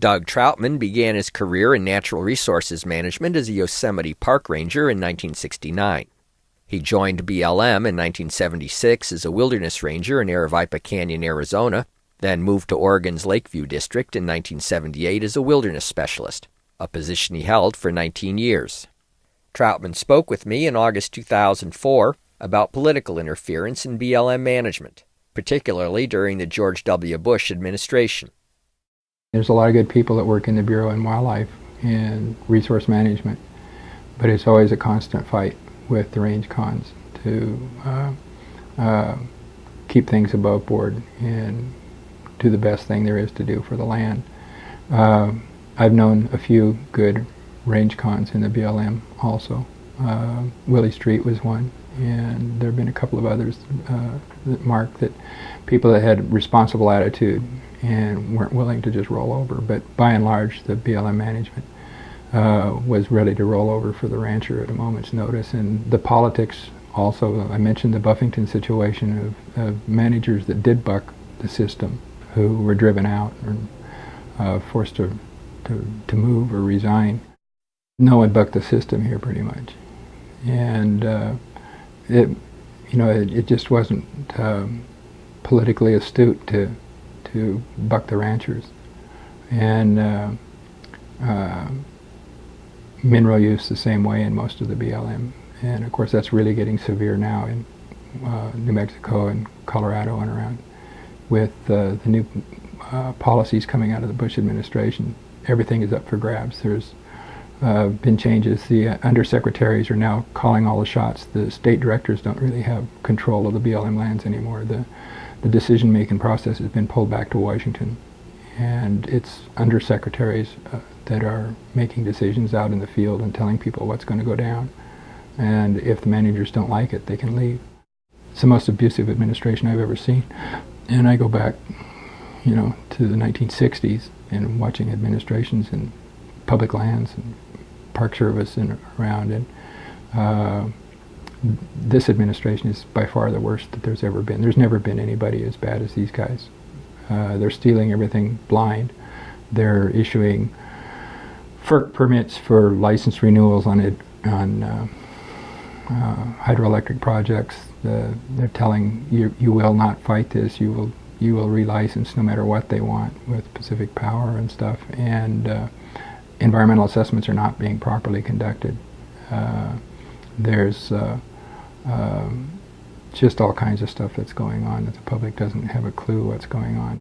Doug Troutman began his career in natural resources management as a Yosemite Park ranger in 1969. He joined BLM in 1976 as a wilderness ranger in Aravaipa Canyon, Arizona, then moved to Oregon's Lakeview District in 1978 as a wilderness specialist, a position he held for 19 years. Troutman spoke with me in August 2004 about political interference in BLM management, particularly during the George W. Bush administration. There's a lot of good people that work in the Bureau in Wildlife and Resource Management, but it's always a constant fight with the range cons to keep things above board and do the best thing there is to do for the land. I've known a few good range cons in the BLM also. Willie Street was one, and there have been a couple of others that marked that people that had responsible attitude and weren't willing to just roll over. But by and large, the BLM management was ready to roll over for the rancher at a moment's notice. And the politics also, I mentioned the Buffington situation of managers that did buck the system who were driven out or forced to move or resign. No one bucked the system here pretty much. And it just wasn't politically astute to buck the ranchers. And mineral use the same way in most of the BLM. And of course that's really getting severe now in New Mexico and Colorado and around with the new policies coming out of the Bush administration. Everything is up for grabs. There's been changes. The undersecretaries are now calling all the shots. The state directors don't really have control of the BLM lands anymore. The decision-making process has been pulled back to Washington, and it's undersecretaries that are making decisions out in the field and telling people what's going to go down. And if the managers don't like it, they can leave. It's the most abusive administration I've ever seen. And I go back, to the 1960s and watching administrations in public lands and Park Service and around, and this administration is by far the worst that there's ever been. There's never been anybody as bad as these guys. They're stealing everything blind. They're issuing FERC permits for license renewals on hydroelectric projects. They're telling you will not fight this. You will relicense no matter what they want with Pacific Power and stuff. And environmental assessments are not being properly conducted. There's just all kinds of stuff that's going on that the public doesn't have a clue what's going on.